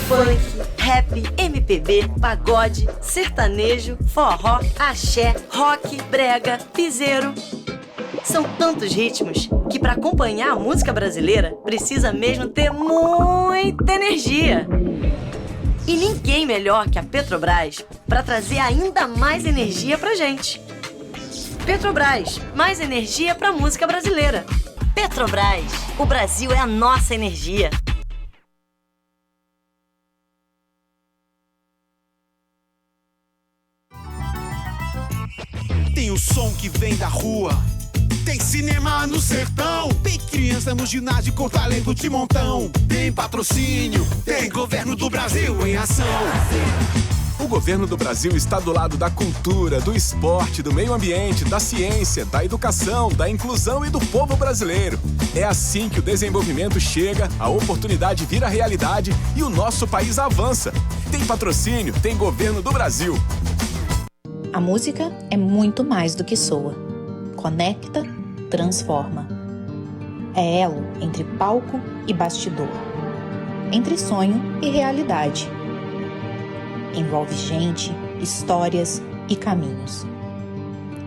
funk, rap, MPB, pagode, sertanejo, forró, axé, rock, brega, piseiro. São tantos ritmos que para acompanhar a música brasileira precisa mesmo ter muita energia. E ninguém melhor que a Petrobras para trazer ainda mais energia pra gente. Petrobras, mais energia pra música brasileira. Petrobras, o Brasil é a nossa energia. Tem o som que vem da rua, tem cinema no sertão, tem criança no ginásio com talento de montão, tem patrocínio, tem governo do Brasil em ação. O governo do Brasil está do lado da cultura, do esporte, do meio ambiente, da ciência, da educação, da inclusão e do povo brasileiro. É assim que o desenvolvimento chega, a oportunidade vira realidade e o nosso país avança. Tem patrocínio, tem governo do Brasil. A música é muito mais do que soa. Conecta, transforma. É elo entre palco e bastidor. Entre sonho e realidade. Envolve gente, histórias e caminhos.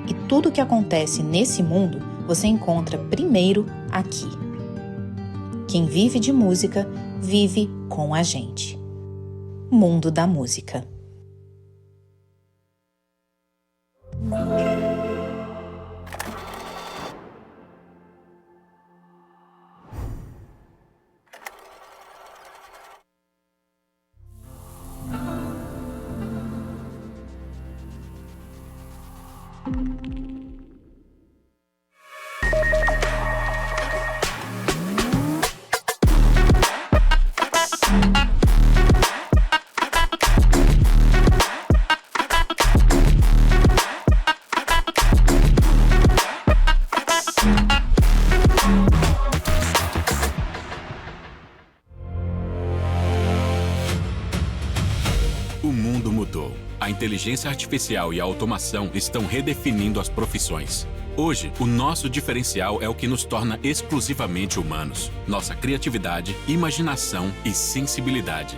E tudo o que acontece nesse mundo você encontra primeiro aqui. Quem vive de música, vive com a gente. Mundo da Música. O mundo mudou. A inteligência artificial e a automação estão redefinindo as profissões. Hoje, o nosso diferencial é o que nos torna exclusivamente humanos. Nossa criatividade, imaginação e sensibilidade.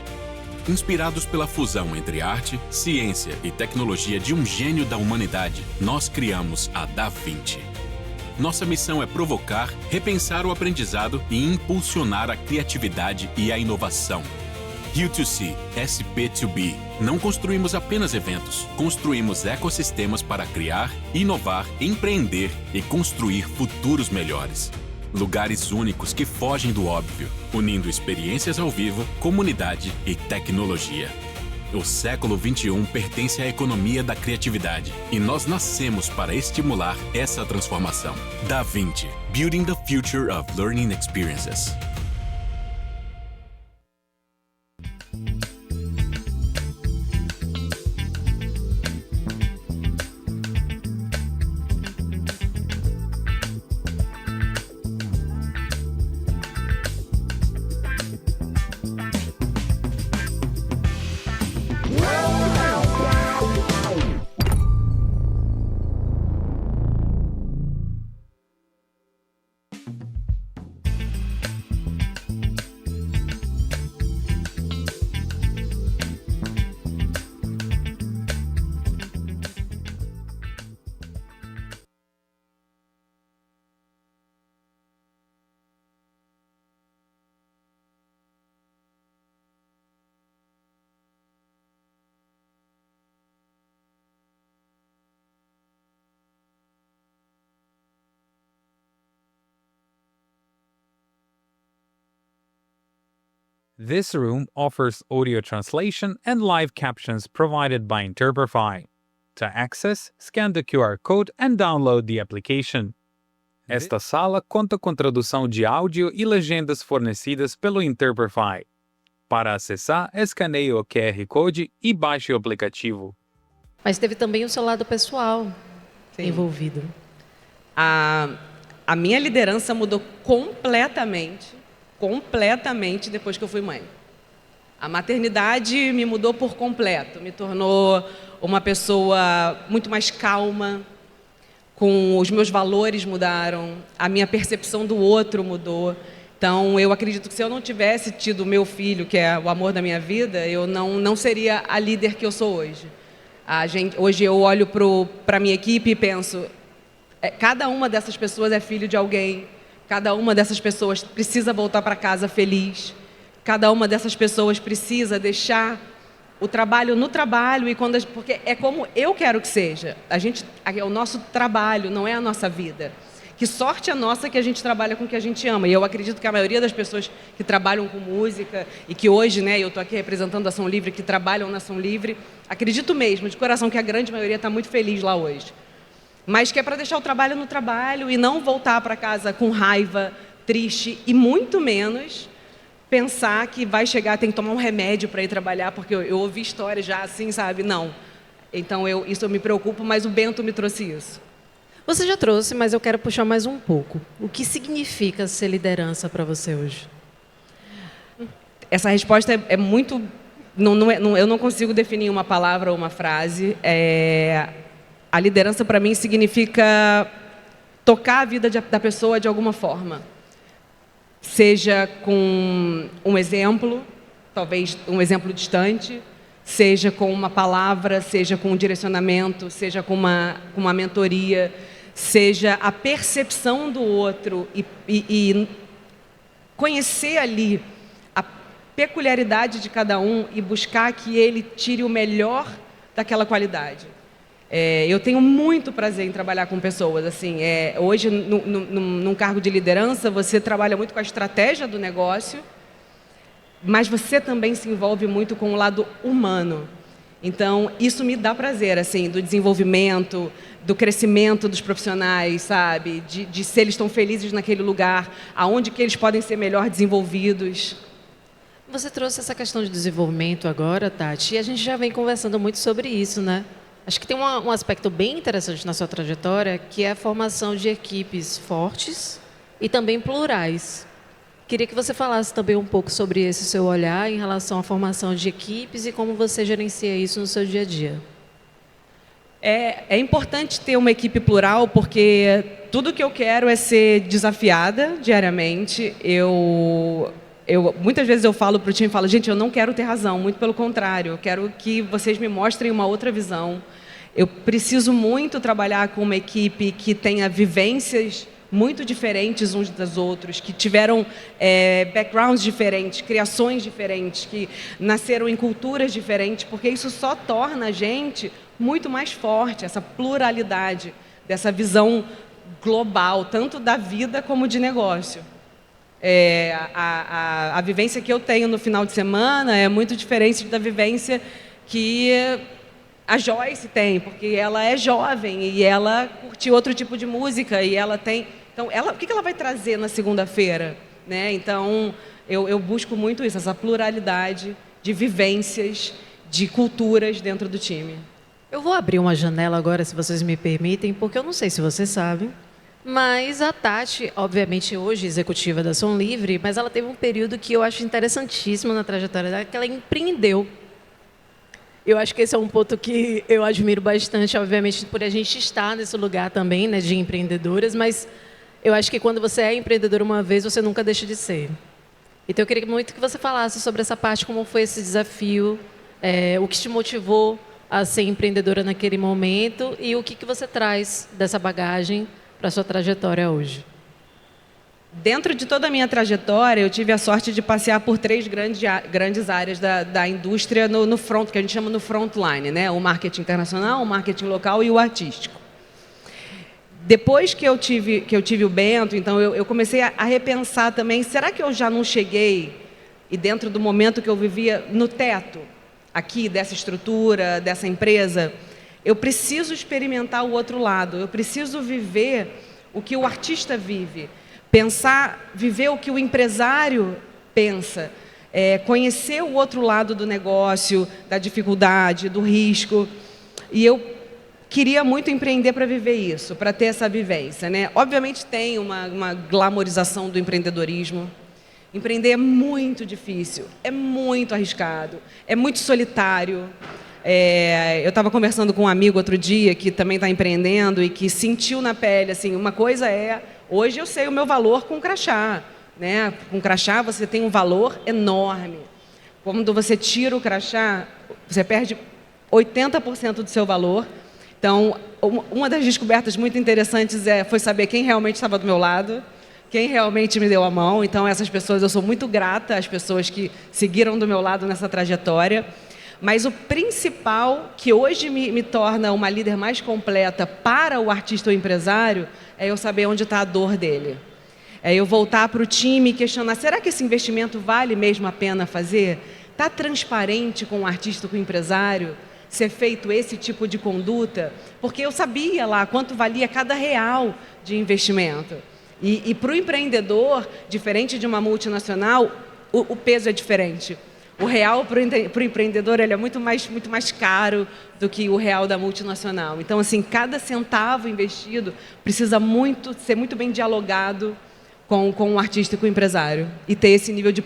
Inspirados pela fusão entre arte, ciência e tecnologia de um gênio da humanidade, nós criamos a Da Vinci. Nossa missão é provocar, repensar o aprendizado e impulsionar a criatividade e a inovação. U2C, SP2B. Não construímos apenas eventos, construímos ecossistemas para criar, inovar, empreender e construir futuros melhores. Lugares únicos que fogem do óbvio, unindo experiências ao vivo, comunidade e tecnologia. O século XXI pertence à economia da criatividade e nós nascemos para estimular essa transformação. Da Vinci, Building the Future of Learning Experiences. This room offers audio translation and live captions provided by Interprefy. To access, scan the QR code and download the application. Esta sala conta com tradução de áudio e legendas fornecidas pelo Interprefy. Para acessar, escaneie o QR Code e baixe o aplicativo. Mas teve também o seu lado pessoal envolvido. A minha liderança mudou completamente depois que eu fui mãe. A maternidade me mudou por completo, me tornou uma pessoa muito mais calma, com os meus valores mudaram, a minha percepção do outro mudou. Então, eu acredito que se eu não tivesse tido meu filho, que é o amor da minha vida, eu não seria a líder que eu sou hoje. Hoje eu olho para a minha equipe e penso, cada uma dessas pessoas é filho de alguém, cada uma dessas pessoas precisa voltar para casa feliz, cada uma dessas pessoas precisa deixar o trabalho no trabalho, porque é como eu quero que seja. É o nosso trabalho, não é a nossa vida. Que sorte a nossa que a gente trabalha com o que a gente ama. E eu acredito que a maioria das pessoas que trabalham com música e que hoje, né, eu estou aqui representando a Ação Livre, que trabalham na Ação Livre, acredito mesmo, de coração, que a grande maioria está muito feliz lá hoje. Mas que é para deixar o trabalho no trabalho e não voltar para casa com raiva, triste e muito menos pensar que vai chegar, tem que tomar um remédio para ir trabalhar, porque eu ouvi histórias já assim, sabe? Não. Então, isso eu me preocupo, mas o Bento me trouxe isso. Você já trouxe, mas eu quero puxar mais um pouco. O que significa ser liderança para você hoje? Essa resposta é muito... eu não consigo definir uma palavra ou uma frase. A liderança, para mim, significa tocar a vida da pessoa de alguma forma. Seja com um exemplo, talvez um exemplo distante, seja com uma palavra, seja com um direcionamento, seja com uma mentoria, seja a percepção do outro e conhecer ali a peculiaridade de cada um e buscar que ele tire o melhor daquela qualidade. Eu tenho muito prazer em trabalhar com pessoas. Assim, hoje, num cargo de liderança, você trabalha muito com a estratégia do negócio, mas você também se envolve muito com o lado humano. Então, isso me dá prazer, assim, do desenvolvimento, do crescimento dos profissionais, sabe? De se eles estão felizes naquele lugar, aonde que eles podem ser melhor desenvolvidos. Você trouxe essa questão de desenvolvimento agora, Tati, e a gente já vem conversando muito sobre isso, né? Acho que tem um aspecto bem interessante na sua trajetória, que é a formação de equipes fortes e também plurais. Queria que você falasse também um pouco sobre esse seu olhar em relação à formação de equipes e como você gerencia isso no seu dia a dia. É importante ter uma equipe plural, porque tudo que eu quero é ser desafiada diariamente. Muitas vezes eu falo para o time, gente, eu não quero ter razão, muito pelo contrário, eu quero que vocês me mostrem uma outra visão. Eu preciso muito trabalhar com uma equipe que tenha vivências muito diferentes uns dos outros, que tiveram backgrounds diferentes, criações diferentes, que nasceram em culturas diferentes, porque isso só torna a gente muito mais forte, essa pluralidade, dessa visão global, tanto da vida como de negócio. A vivência que eu tenho no final de semana é muito diferente da vivência que a Joyce tem, porque ela é jovem e ela curte outro tipo de música e ela tem... Então, o que ela vai trazer na segunda-feira? Né? Então, eu busco muito isso, essa pluralidade de vivências, de culturas dentro do time. Eu vou abrir uma janela agora, se vocês me permitem, porque eu não sei se vocês sabem, mas a Tati, obviamente hoje executiva da Ação Livre, mas ela teve um período que eu acho interessantíssimo na trajetória dela, que ela empreendeu. Eu acho que esse é um ponto que eu admiro bastante, obviamente, por a gente estar nesse lugar também, né, de empreendedoras, mas eu acho que quando você é empreendedora uma vez, você nunca deixa de ser. Então, eu queria muito que você falasse sobre essa parte, como foi esse desafio, o que te motivou a ser empreendedora naquele momento e o que você traz dessa bagagem para a sua trajetória hoje. Dentro de toda a minha trajetória, eu tive a sorte de passear por 3 grandes áreas da indústria no front, que a gente chama no frontline, né? O marketing internacional, o marketing local e o artístico. Depois que eu tive o Bento, então eu comecei a repensar também, será que eu já não cheguei, e dentro do momento que eu vivia, no teto aqui dessa estrutura, dessa empresa? Eu preciso experimentar o outro lado, eu preciso viver o que o artista vive. Viver o que o empresário pensa, conhecer o outro lado do negócio, da dificuldade, do risco. E eu queria muito empreender para viver isso, para ter essa vivência, né? Obviamente tem uma glamorização do empreendedorismo. Empreender é muito difícil, é muito arriscado, é muito solitário. Eu estava conversando com um amigo outro dia que também está empreendendo e que sentiu na pele, assim, uma coisa hoje eu sei o meu valor com crachá, né? Com crachá você tem um valor enorme. Quando você tira o crachá, você perde 80% do seu valor. Então, uma das descobertas muito interessantes foi saber quem realmente estava do meu lado, quem realmente me deu a mão. Então, essas pessoas, eu sou muito grata às pessoas que seguiram do meu lado nessa trajetória. Mas o principal, que hoje me torna uma líder mais completa para o artista ou empresário, é eu saber onde está a dor dele. É eu voltar para o time e questionar, será que esse investimento vale mesmo a pena fazer? Está transparente com o artista, com o empresário, ser feito esse tipo de conduta? Porque eu sabia lá quanto valia cada real de investimento. E para o empreendedor, diferente de uma multinacional, o peso é diferente. O real para o empreendedor ele é muito mais caro do que o real da multinacional. Então, assim, cada centavo investido precisa ser muito bem dialogado com o artista e com o empresário. E ter esse nível de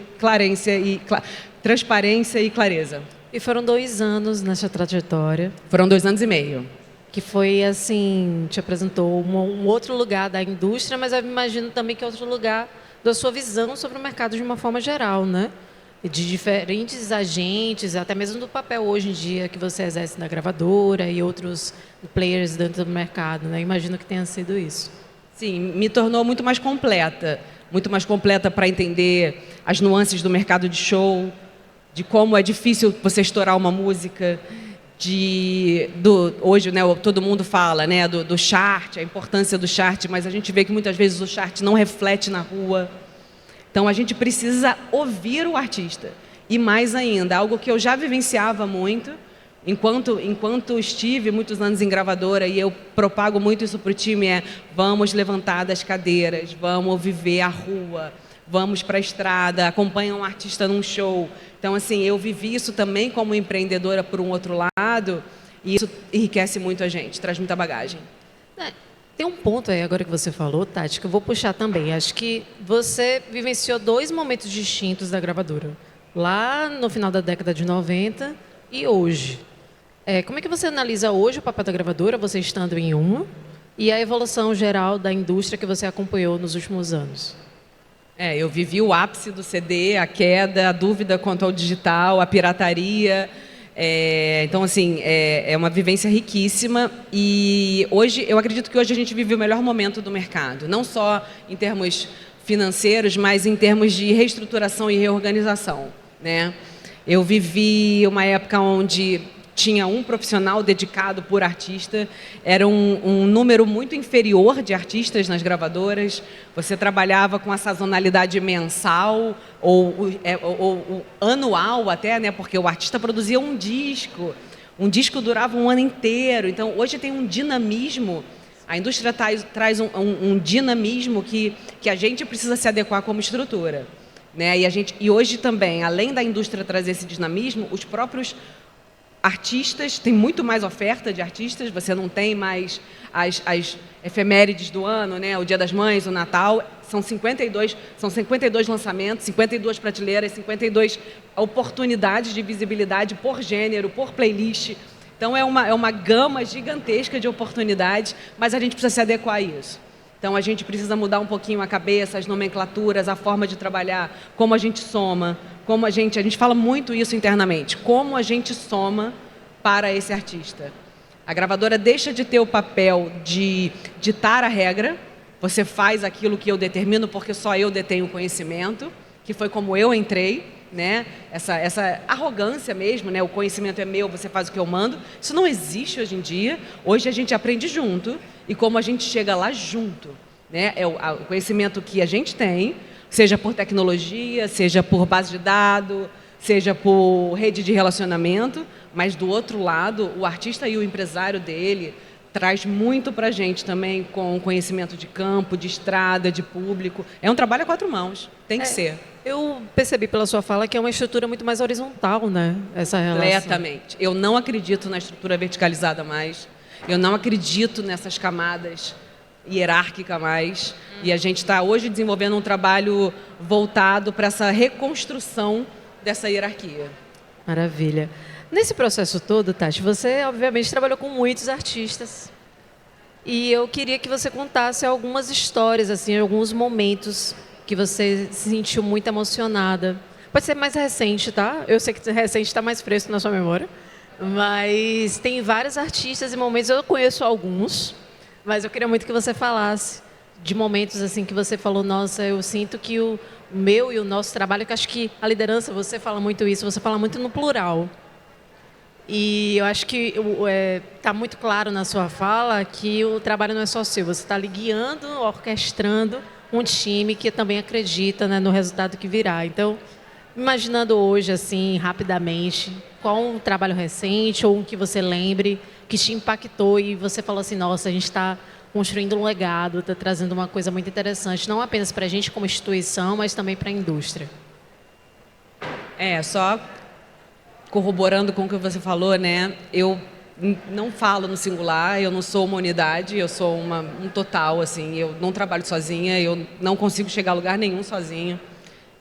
transparência e clareza. E foram 2 anos nessa trajetória. Foram 2 anos e meio. Que foi, assim, te apresentou um outro lugar da indústria, mas eu imagino também que é outro lugar da sua visão sobre o mercado de uma forma geral, né? De diferentes agentes, até mesmo do papel hoje em dia que você exerce na gravadora e outros players dentro do mercado, né? Imagino que tenha sido isso. Sim, me tornou muito mais completa para entender as nuances do mercado de show, de como é difícil você estourar uma música, hoje, né, todo mundo fala, né, do chart, a importância do chart, mas a gente vê que muitas vezes o chart não reflete na rua. Então, a gente precisa ouvir o artista. E mais ainda, algo que eu já vivenciava muito, enquanto estive muitos anos em gravadora, e eu propago muito isso para o time, vamos levantar das cadeiras, vamos viver a rua, vamos para a estrada, acompanha um artista num show. Então, assim, eu vivi isso também como empreendedora por um outro lado, e isso enriquece muito a gente, traz muita bagagem. Tem um ponto aí agora que você falou, Tati, que eu vou puxar também. Acho que você vivenciou 2 momentos distintos da gravadora. Lá no final da década de 90 e hoje. Como é que você analisa hoje o papel da gravadora, você estando em uma, e a evolução geral da indústria que você acompanhou nos últimos anos? Eu vivi o ápice do CD, a queda, a dúvida quanto ao digital, a pirataria. Então, assim, é uma vivência riquíssima e eu acredito que hoje a gente vive o melhor momento do mercado, não só em termos financeiros, mas em termos de reestruturação e reorganização, né? Eu vivi uma época onde tinha um profissional dedicado por artista, era um número muito inferior de artistas nas gravadoras, você trabalhava com a sazonalidade mensal ou anual até, né? Porque o artista produzia um disco durava um ano inteiro, então hoje tem um dinamismo, a indústria traz um dinamismo que a gente precisa se adequar como estrutura, né? E hoje também, além da indústria trazer esse dinamismo, os próprios artistas, tem muito mais oferta de artistas, você não tem mais as efemérides do ano, né? O Dia das Mães, o Natal, são 52 lançamentos, 52 prateleiras, 52 oportunidades de visibilidade por gênero, por playlist. Então é uma gama gigantesca de oportunidades, mas a gente precisa se adequar a isso. Então a gente precisa mudar um pouquinho a cabeça, as nomenclaturas, a forma de trabalhar, como a gente soma, a gente fala muito isso internamente, como a gente soma para esse artista. A gravadora deixa de ter o papel de ditar a regra, você faz aquilo que eu determino porque só eu detenho o conhecimento, que foi como eu entrei, né? Essa arrogância mesmo, né? O conhecimento é meu, você faz o que eu mando. Isso não existe hoje em dia. Hoje a gente aprende junto e como a gente chega lá junto, né? O conhecimento que a gente tem, seja por tecnologia, seja por base de dados, seja por rede de relacionamento, mas do outro lado, o artista e o empresário dele traz muito para a gente também com conhecimento de campo, de estrada, de público. É um trabalho a 4 mãos, tem que ser. Eu percebi pela sua fala que é uma estrutura muito mais horizontal, né? Essa relação. Completamente. Eu não acredito na estrutura verticalizada mais. Eu não acredito nessas camadas hierárquicas mais. E a gente está hoje desenvolvendo um trabalho voltado para essa reconstrução dessa hierarquia. Maravilha. Nesse processo todo, Tati, você obviamente trabalhou com muitos artistas. E eu queria que você contasse algumas histórias, assim, alguns momentos que você se sentiu muito emocionada? Pode ser mais recente, tá? Eu sei que recente está mais fresco na sua memória. Mas tem vários artistas e momentos, eu conheço alguns, mas eu queria muito que você falasse de momentos assim que você falou, nossa, eu sinto que o meu e o nosso trabalho, que acho que a liderança, você fala muito isso, você fala muito no plural. E eu acho que está muito claro na sua fala que o trabalho não é só seu, você está ali guiando, orquestrando um time que também acredita, né, no resultado que virá. Então, imaginando hoje, assim, rapidamente, qual um trabalho recente ou um que você lembre, que te impactou e você falou assim, nossa, a gente está construindo um legado, está trazendo uma coisa muito interessante, não apenas para a gente como instituição, mas também para a indústria. Só corroborando com o que você falou, né? Eu não falo no singular, eu não sou uma unidade, eu sou um total, assim, eu não trabalho sozinha, eu não consigo chegar a lugar nenhum sozinha.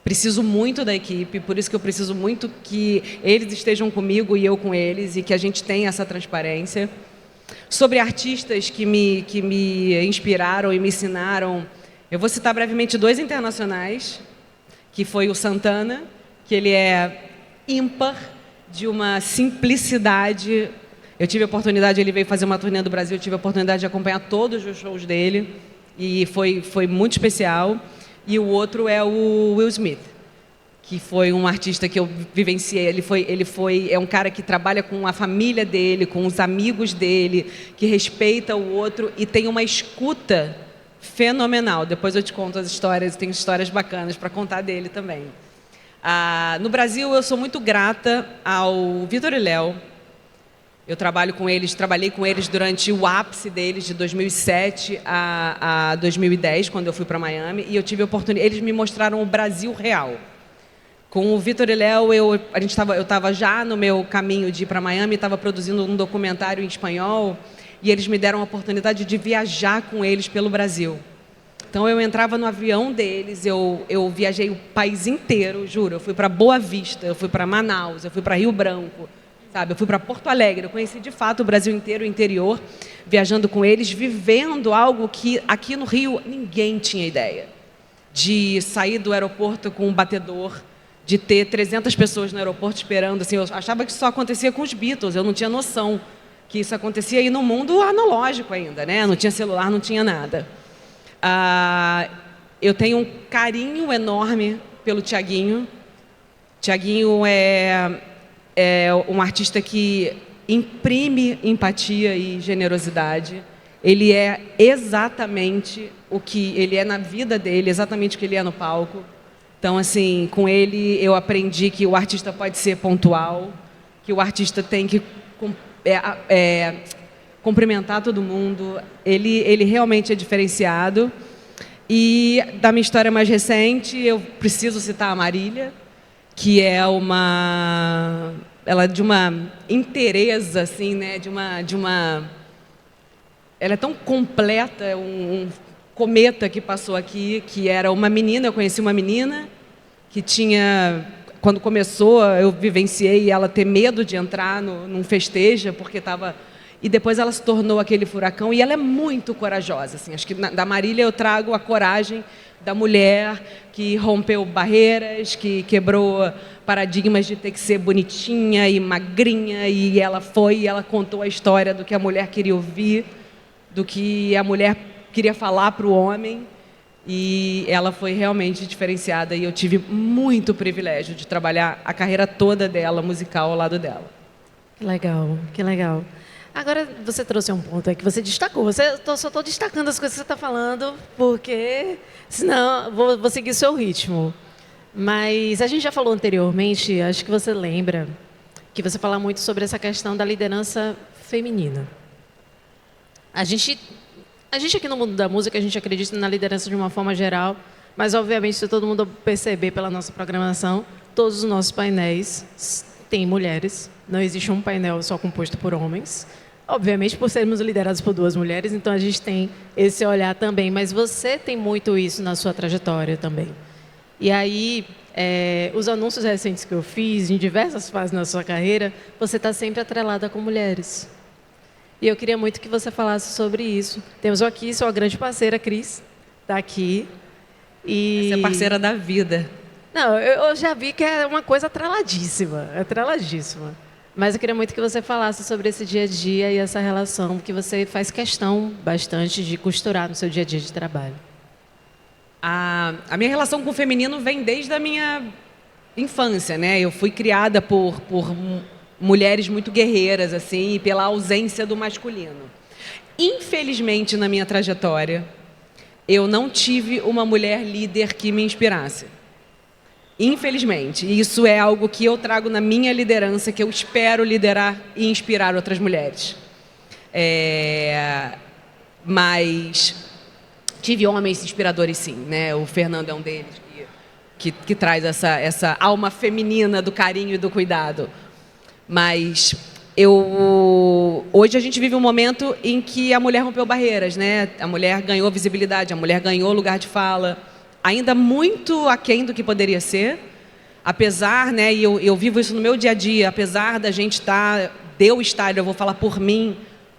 Preciso muito da equipe, por isso que eu preciso muito que eles estejam comigo e eu com eles, e que a gente tenha essa transparência. Sobre artistas que me inspiraram e me ensinaram, eu vou citar brevemente 2 internacionais, que foi o Santana, que ele é ímpar, de uma simplicidade. Eu tive a oportunidade, ele veio fazer uma turnê do Brasil, eu tive a oportunidade de acompanhar todos os shows dele, e foi muito especial. E o outro é o Will Smith, que foi um artista que eu vivenciei. É um cara que trabalha com a família dele, com os amigos dele, que respeita o outro e tem uma escuta fenomenal. Depois eu te conto as histórias, tenho histórias bacanas para contar dele também. No Brasil, eu sou muito grata ao Vitor e Léo. Eu trabalhei com eles durante o ápice deles, de 2007 a 2010, quando eu fui para Miami, e eu tive a oportunidade. Eles me mostraram o Brasil real. Com o Vitor e Léo, eu estava já no meu caminho de ir para Miami, estava produzindo um documentário em espanhol, e eles me deram a oportunidade de viajar com eles pelo Brasil. Então, eu entrava no avião deles, eu viajei o país inteiro, juro. Eu fui para Boa Vista, eu fui para Manaus, eu fui para Rio Branco, sabe? Eu fui para Porto Alegre, eu conheci de fato o Brasil inteiro, o interior, viajando com eles, vivendo algo que aqui no Rio ninguém tinha ideia. De sair do aeroporto com um batedor, de ter 300 pessoas no aeroporto esperando. Assim, eu achava que isso só acontecia com os Beatles, eu não tinha noção que isso acontecia aí no mundo analógico ainda, né? Não tinha celular, não tinha nada. Eu tenho um carinho enorme pelo Thiaguinho. Thiaguinho é um artista que imprime empatia e generosidade. Ele é exatamente o que ele é na vida dele, exatamente o que ele é no palco. Então, assim, com ele eu aprendi que o artista pode ser pontual, que o artista tem que cumprimentar todo mundo. Ele realmente é diferenciado. E da minha história mais recente, eu preciso citar a Marília, que é ela é de uma inteireza, assim, né? Ela é tão completa, um cometa que passou aqui, que era uma menina. Eu conheci uma menina que tinha, quando começou, eu vivenciei ela ter medo de entrar num festeja, porque estava... E depois ela se tornou aquele furacão, e ela é muito corajosa. Assim, acho que da Marília eu trago a coragem da mulher que rompeu barreiras, que quebrou paradigmas de ter que ser bonitinha e magrinha, e ela contou a história do que a mulher queria ouvir, do que a mulher queria falar para o homem, e ela foi realmente diferenciada, e eu tive muito privilégio de trabalhar a carreira toda dela, musical, ao lado dela. Que legal, que legal. Agora, você trouxe um ponto aí que você destacou. Só estou destacando as coisas que você está falando, porque senão vou seguir o seu ritmo. Mas a gente já falou anteriormente, acho que você lembra, que você fala muito sobre essa questão da liderança feminina. A gente aqui no mundo da música, a gente acredita na liderança de uma forma geral, mas, obviamente, se todo mundo perceber pela nossa programação, todos os nossos painéis têm mulheres. Não existe um painel só composto por homens. Obviamente, por sermos liderados por 2 mulheres, então a gente tem esse olhar também. Mas você tem muito isso na sua trajetória também. E aí, os anúncios recentes que eu fiz, em diversas fases na sua carreira, você está sempre atrelada com mulheres. E eu queria muito que você falasse sobre isso. Temos aqui sua grande parceira, Cris, está aqui. E... Você é parceira da vida. Não, eu já vi que é uma coisa atreladíssima, Mas eu queria muito que você falasse sobre esse dia a dia e essa relação que você faz questão bastante de costurar no seu dia a dia de trabalho. A minha relação com o feminino vem desde a minha infância, né? Eu fui criada por mulheres muito guerreiras, assim, e pela ausência do masculino. Infelizmente, na minha trajetória, eu não tive uma mulher líder que me inspirasse. Infelizmente. E isso é algo que eu trago na minha liderança, que eu espero liderar e inspirar outras mulheres. Mas tive homens inspiradores, sim, né? O Fernando é um deles que traz essa alma feminina do carinho e do cuidado. Mas hoje a gente vive um momento em que a mulher rompeu barreiras, né? A mulher ganhou visibilidade, a mulher ganhou lugar de fala. Ainda muito aquém do que poderia ser, apesar, né, e eu vivo isso no meu dia a dia, apesar da gente estar, eu vou falar por mim,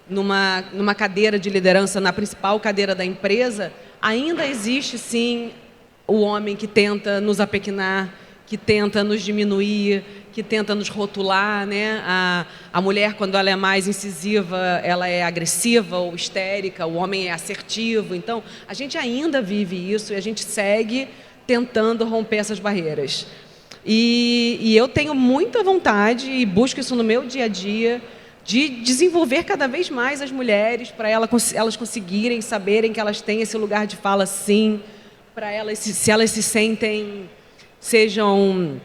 numa cadeira de liderança, na principal cadeira da empresa, ainda existe, sim, o homem que tenta nos apequinar, que tenta nos diminuir, que tenta nos rotular, né? A mulher, quando ela é mais incisiva, ela é agressiva ou histérica, o homem é assertivo. Então, a gente ainda vive isso e a gente segue tentando romper essas barreiras. E eu tenho muita vontade e busco isso no meu dia a dia, de desenvolver cada vez mais as mulheres, para elas conseguirem, saberem que elas têm esse lugar de fala, sim, para elas, se elas se sentem, sejam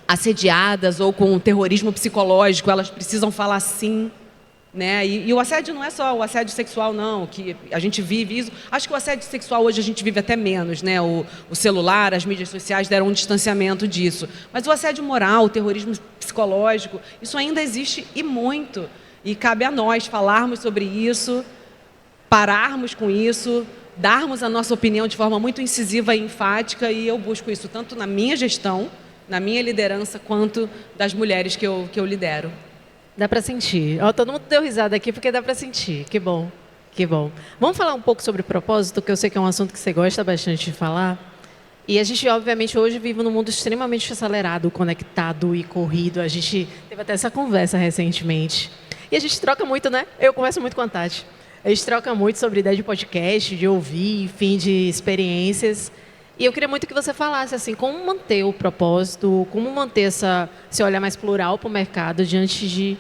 assediadas ou com terrorismo psicológico, elas precisam falar sim, né? E o assédio não é só o assédio sexual, não, que a gente vive isso. Acho que o assédio sexual hoje a gente vive até menos, né? O celular, as mídias sociais deram um distanciamento disso. Mas o assédio moral, o terrorismo psicológico, isso ainda existe e muito. E cabe a nós falarmos sobre isso, pararmos com isso, darmos a nossa opinião de forma muito incisiva e enfática, e eu busco isso tanto na minha gestão, na minha liderança, quanto das mulheres que eu lidero. Dá para sentir. Todo mundo deu risada aqui porque dá para sentir. Que bom, que bom. Vamos falar um pouco sobre propósito, que eu sei que é um assunto que você gosta bastante de falar. E a gente, obviamente, hoje vive num mundo extremamente acelerado, conectado e corrido. A gente teve até essa conversa recentemente. E a gente troca muito, né? Eu converso muito com a Tati. A gente troca muito sobre ideia de podcast, de ouvir, enfim, de experiências. E eu queria muito que você falasse assim, como manter o propósito, como manter esse olhar mais plural para o mercado diante de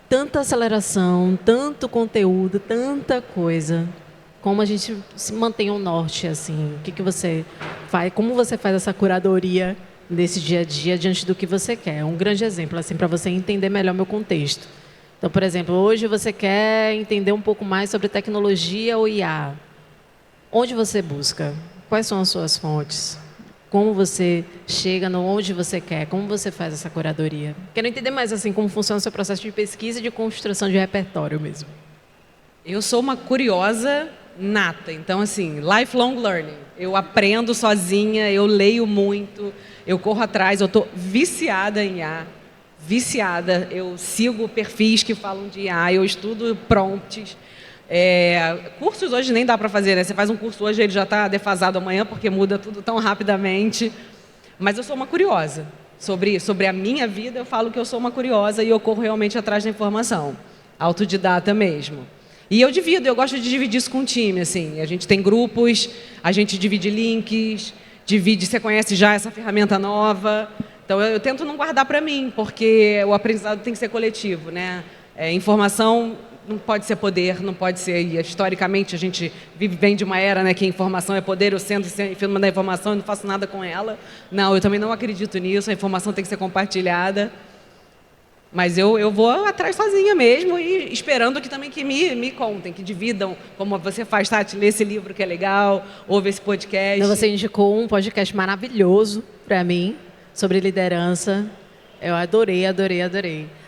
tanta aceleração, tanto conteúdo, tanta coisa. Como a gente se mantém o norte, assim? O que você faz? Como você faz essa curadoria desse dia a dia diante do que você quer? Um grande exemplo, assim, para você entender melhor meu contexto. Então, por exemplo, hoje você quer entender um pouco mais sobre tecnologia ou IA. Onde você busca? Quais são as suas fontes? Como você chega no onde você quer? Como você faz essa curadoria? Quero entender mais assim como funciona o seu processo de pesquisa e de construção de repertório mesmo. Eu sou uma curiosa nata, então assim, lifelong learning. Eu aprendo sozinha, eu leio muito, eu corro atrás, eu estou viciada em IA, viciada. Eu sigo perfis que falam de IA, eu estudo prompts. Cursos hoje nem dá para fazer, né? Você faz um curso hoje, ele já está defasado amanhã, porque muda tudo tão rapidamente. Mas eu sou uma curiosa. Sobre a minha vida, eu falo que eu sou uma curiosa e eu corro realmente atrás da informação. Autodidata mesmo. E eu gosto de dividir isso com o time, assim. A gente tem grupos, a gente divide links, você conhece já essa ferramenta nova. Então, eu tento não guardar para mim, porque o aprendizado tem que ser coletivo, né? Informação não pode ser poder, não pode ser... E, historicamente, a gente vem de uma era, né, que a informação é poder, eu sento em cima da informação e não faço nada com ela. Não, eu também não acredito nisso, a informação tem que ser compartilhada. Mas eu vou atrás sozinha mesmo e esperando que me contem, que dividam, como você faz, Tati, lê esse livro que é legal, ouve esse podcast. Então, você indicou um podcast maravilhoso para mim, sobre liderança. Eu adorei.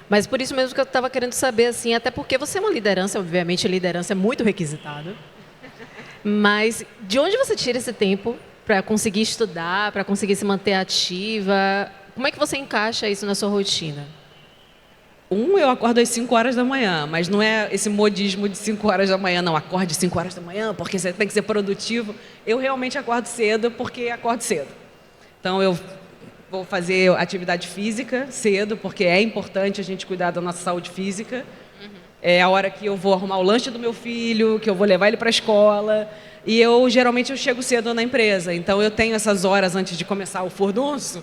Mas por isso mesmo que eu estava querendo saber, assim, até porque você é uma liderança, obviamente a liderança é muito requisitada. Mas de onde você tira esse tempo para conseguir estudar, para conseguir se manter ativa? Como é que você encaixa isso na sua rotina? Eu acordo às 5 horas da manhã, mas não é esse modismo de 5 horas da manhã, não. Acorde 5 horas da manhã, porque você tem que ser produtivo. Eu realmente acordo cedo, porque acordo cedo. Então, eu vou fazer atividade física cedo, porque é importante a gente cuidar da nossa saúde física. É a hora que eu vou arrumar o lanche do meu filho, que eu vou levar ele para a escola. E geralmente eu chego cedo na empresa. Então, eu tenho essas horas antes de começar o furdunço,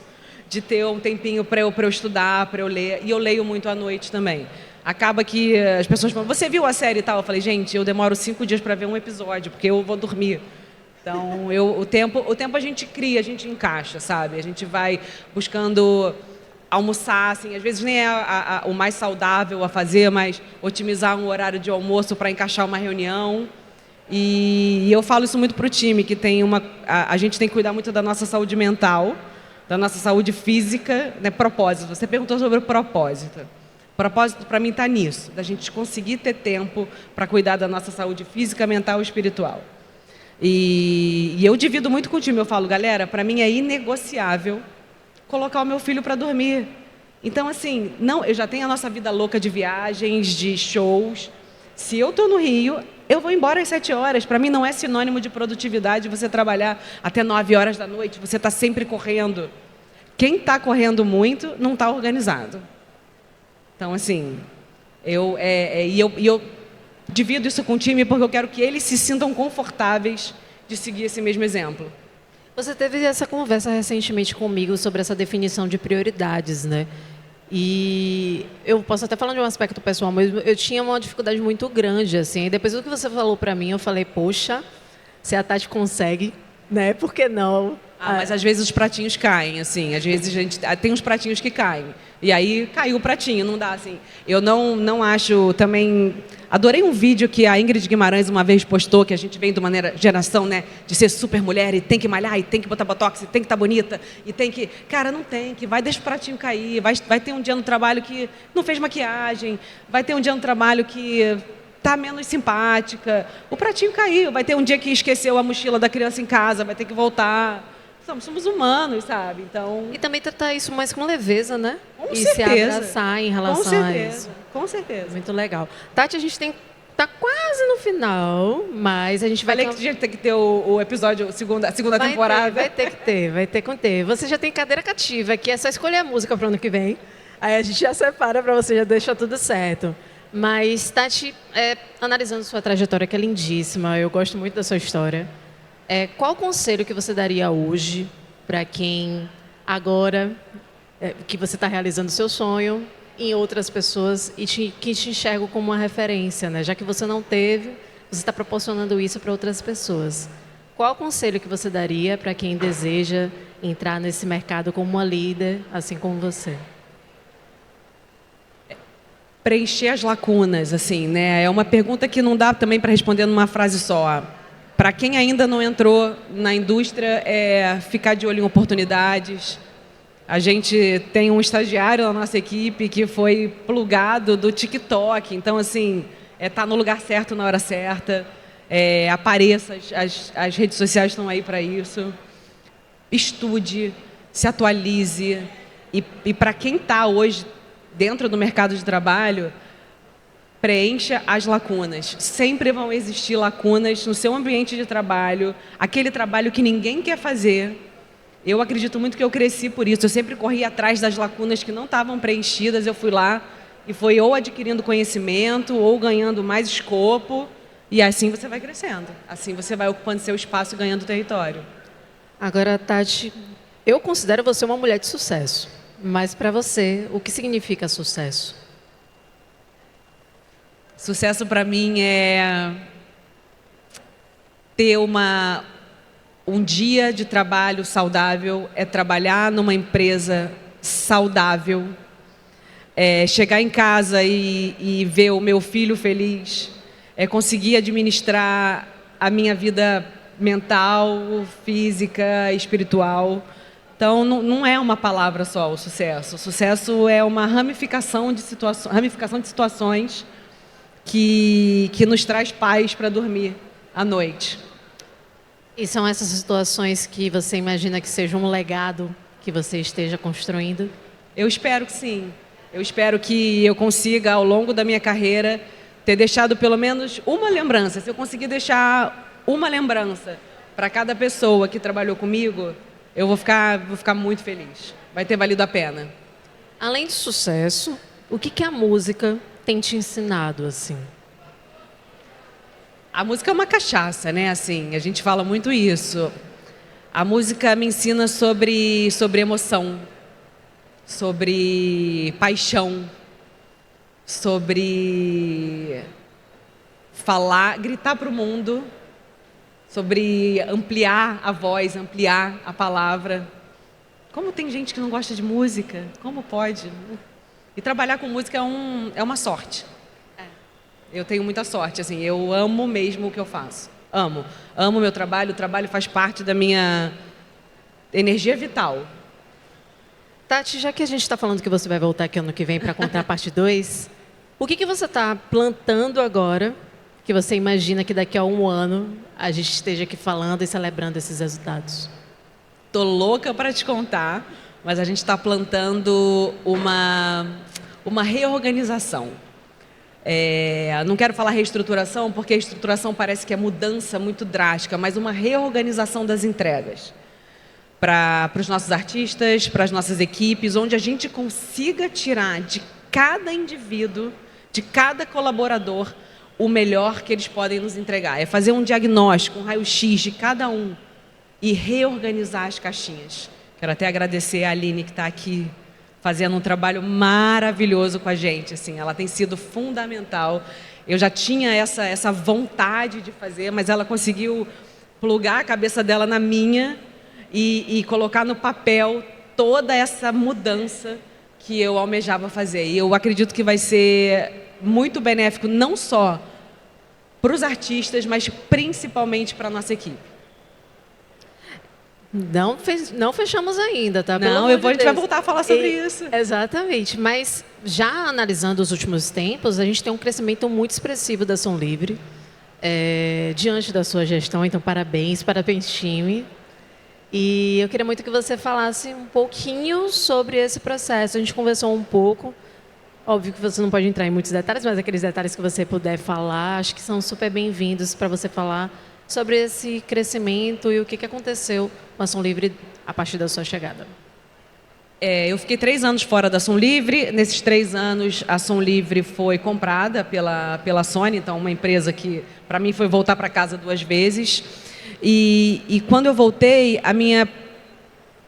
de ter um tempinho para eu estudar, para eu ler. E eu leio muito à noite também. Acaba que as pessoas falam, você viu a série e tal? Eu falei, gente, eu demoro 5 dias para ver um episódio, porque eu vou dormir. Então, o tempo a gente cria, a gente encaixa, sabe? A gente vai buscando almoçar, assim, às vezes nem é o mais saudável a fazer, mas otimizar um horário de almoço para encaixar uma reunião. E eu falo isso muito para o time, que tem a gente tem que cuidar muito da nossa saúde mental, da nossa saúde física, né? Propósito. Você perguntou sobre o propósito. O propósito, para mim, está nisso, da gente conseguir ter tempo para cuidar da nossa saúde física, mental e espiritual. E eu divido muito com o time. Eu falo, galera, para mim é inegociável colocar o meu filho para dormir. Então, assim, eu já tenho a nossa vida louca de viagens, de shows. Se eu estou no Rio, eu vou embora às 7 horas. Para mim não é sinônimo de produtividade você trabalhar até 9 horas da noite, você está sempre correndo. Quem está correndo muito não está organizado. Então, assim, eu divido isso com o time porque eu quero que eles se sintam confortáveis de seguir esse mesmo exemplo. Você teve essa conversa recentemente comigo sobre essa definição de prioridades, né? E eu posso até falar de um aspecto pessoal, mas eu tinha uma dificuldade muito grande, assim. E depois do que você falou para mim, eu falei, poxa, se a Tati consegue, né? Por que não? Mas às vezes os pratinhos caem, assim. Às vezes a gente tem uns pratinhos que caem. E aí caiu o pratinho, não dá assim. Eu não acho também. Adorei um vídeo que a Ingrid Guimarães uma vez postou, que a gente vem de uma geração, né, de ser super mulher e tem que malhar, e tem que botar botox, e tem que estar bonita, e tem que. Cara, não tem que. Vai, deixa o pratinho cair. Vai ter um dia no trabalho que não fez maquiagem. Vai ter um dia no trabalho que está menos simpática. O pratinho caiu. Vai ter um dia que esqueceu a mochila da criança em casa, vai ter que voltar. Somos humanos, sabe? Então... E também tratar isso mais com leveza, né? Com e certeza. Se abraçar em relação a isso. Com certeza. Muito legal. Tati, a gente tá quase no final, mas a gente vai... Falei que tinha que ter o episódio, a segunda temporada. Vai ter que ter. Você já tem cadeira cativa, que é só escolher a música para o ano que vem. Aí a gente já separa para você, já deixa tudo certo. Mas, Tati, analisando sua trajetória, que é lindíssima, eu gosto muito da sua história. Qual conselho que você daria hoje para quem agora que você está realizando o seu sonho em outras pessoas e que te enxergam como uma referência, né? Já que você não teve, você está proporcionando isso para outras pessoas. Qual conselho que você daria para quem deseja entrar nesse mercado como uma líder, assim como você? Preencher as lacunas, assim, né? É uma pergunta que não dá também para responder numa frase só. Para quem ainda não entrou na indústria, ficar de olho em oportunidades. A gente tem um estagiário na nossa equipe que foi plugado do TikTok. Então, assim, tá no lugar certo na hora certa. Apareça, as redes sociais estão aí para isso. Estude, se atualize. E para quem está hoje dentro do mercado de trabalho, preencha as lacunas. Sempre vão existir lacunas no seu ambiente de trabalho, aquele trabalho que ninguém quer fazer. Eu acredito muito que eu cresci por isso. Eu sempre corri atrás das lacunas que não estavam preenchidas. Eu fui lá e foi ou adquirindo conhecimento ou ganhando mais escopo. E assim você vai crescendo. Assim você vai ocupando seu espaço e ganhando território. Agora, Tati, eu considero você uma mulher de sucesso. Mas para você, o que significa sucesso? Sucesso para mim é ter um dia de trabalho saudável, é trabalhar numa empresa saudável, é chegar em casa e ver o meu filho feliz, é conseguir administrar a minha vida mental, física, espiritual. Então, não é uma palavra só o sucesso. O sucesso é uma ramificação de situações que nos traz paz para dormir à noite. E são essas situações que você imagina que sejam um legado que você esteja construindo? Eu espero que sim. Eu espero que eu consiga, ao longo da minha carreira, ter deixado pelo menos uma lembrança. Se eu conseguir deixar uma lembrança para cada pessoa que trabalhou comigo, eu vou ficar muito feliz. Vai ter valido a pena. Além de sucesso, o que a música tem te ensinado, assim? A música é uma cachaça, né? Assim, a gente fala muito isso. A música me ensina sobre emoção, sobre paixão, sobre falar, gritar para o mundo, sobre ampliar a voz, ampliar a palavra. Como tem gente que não gosta de música? Como pode? E trabalhar com música é uma sorte. Eu tenho muita sorte, assim, eu amo mesmo o que eu faço. Amo o meu trabalho, o trabalho faz parte da minha energia vital. Tati, já que a gente está falando que você vai voltar aqui ano que vem para contar a parte 2, o que você está plantando agora, que você imagina que daqui a um ano a gente esteja aqui falando e celebrando esses resultados? Tô louca para te contar, mas a gente está plantando uma reorganização. Não quero falar reestruturação, porque a estruturação parece que é mudança muito drástica, mas uma reorganização das entregas para os nossos artistas, para as nossas equipes, onde a gente consiga tirar de cada indivíduo, de cada colaborador, o melhor que eles podem nos entregar. É fazer um diagnóstico, um raio-x de cada um e reorganizar as caixinhas. Quero até agradecer a Aline, que está aqui fazendo um trabalho maravilhoso com a gente. Assim, ela tem sido fundamental. Eu já tinha essa vontade de fazer, mas ela conseguiu plugar a cabeça dela na minha e colocar no papel toda essa mudança que eu almejava fazer. E eu acredito que vai ser muito benéfico, não só para os artistas, mas principalmente para a nossa equipe. Não fechamos ainda, tá? Não, a gente vai voltar a falar sobre isso. Exatamente, mas já analisando os últimos tempos, a gente tem um crescimento muito expressivo da Som Livre, diante da sua gestão, então parabéns time. E eu queria muito que você falasse um pouquinho sobre esse processo. A gente conversou um pouco, óbvio que você não pode entrar em muitos detalhes, mas aqueles detalhes que você puder falar, acho que são super bem-vindos para você falar sobre esse crescimento e o que aconteceu com a Som Livre a partir da sua chegada. Eu fiquei 3 anos fora da Som Livre. Nesses 3 anos, a Som Livre foi comprada pela Sony, então uma empresa que, para mim, foi voltar para casa 2 vezes. E quando eu voltei, a minha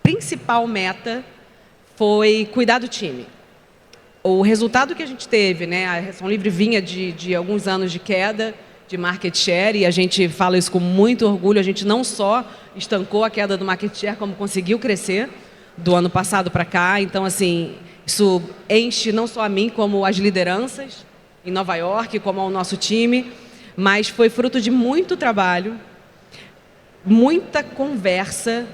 principal meta foi cuidar do time. O resultado que a gente teve, né, a Som Livre vinha de alguns anos de queda de market share, e a gente fala isso com muito orgulho. A gente não só estancou a queda do market share, como conseguiu crescer do ano passado para cá. Então, assim, isso enche não só a mim, como as lideranças em Nova York, como ao nosso time, mas foi fruto de muito trabalho, muita conversa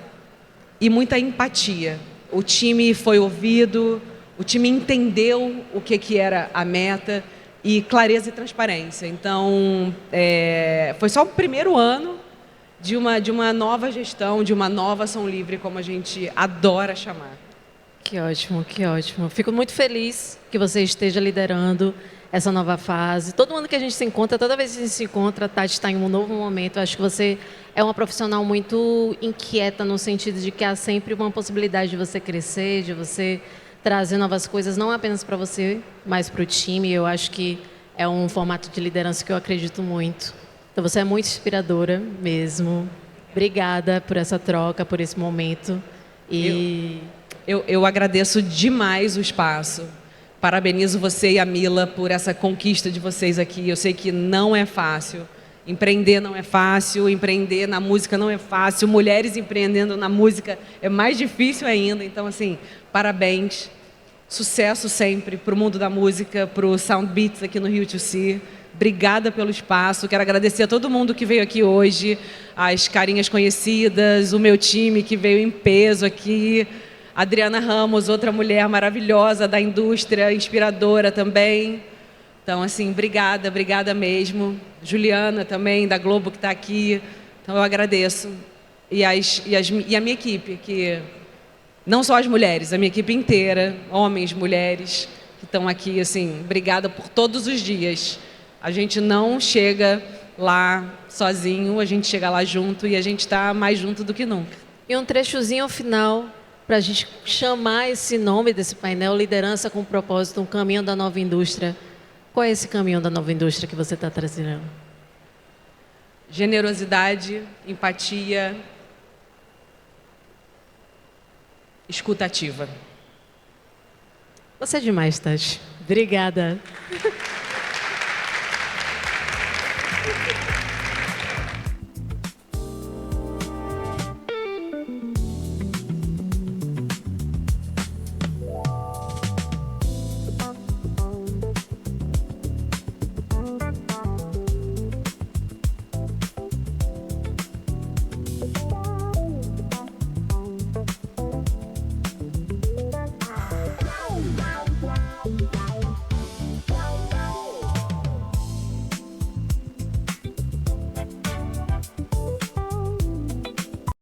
e muita empatia. O time foi ouvido, o time entendeu o que era a meta, e clareza e transparência. Então, foi só o primeiro ano de uma nova gestão, de uma nova Som Livre, como a gente adora chamar. Que ótimo, que ótimo. Fico muito feliz que você esteja liderando essa nova fase. Todo ano que a gente se encontra, toda vez que a gente se encontra, a Tati está em um novo momento. Acho que você é uma profissional muito inquieta, no sentido de que há sempre uma possibilidade de você crescer, de você trazer novas coisas, não apenas para você, mas para o time. Eu acho que é um formato de liderança que eu acredito muito. Então, você é muito inspiradora mesmo. Obrigada por essa troca, por esse momento. Eu agradeço demais o espaço. Parabenizo você e a Mila por essa conquista de vocês aqui. Eu sei que não é fácil. Empreender não é fácil, empreender na música não é fácil. Mulheres empreendendo na música é mais difícil ainda. Então, assim, parabéns. Sucesso sempre para o mundo da música, para o Sound Beats aqui no Rio C. Obrigada pelo espaço. Quero agradecer a todo mundo que veio aqui hoje, as carinhas conhecidas, o meu time que veio em peso aqui, Adriana Ramos, outra mulher maravilhosa da indústria, inspiradora também. Então, assim, obrigada, obrigada mesmo. Juliana também, da Globo, que está aqui. Então, eu agradeço. E a minha equipe, que não só as mulheres, a minha equipe inteira, homens, mulheres, que estão aqui, assim, obrigada por todos os dias. A gente não chega lá sozinho, a gente chega lá junto e a gente está mais junto do que nunca. E um trechozinho ao final, para a gente chamar esse nome desse painel, Liderança com Propósito, um caminho da nova indústria. Qual é esse caminho da nova indústria que você está trazendo? Generosidade, empatia, escutativa. Você é demais, Tati. Obrigada.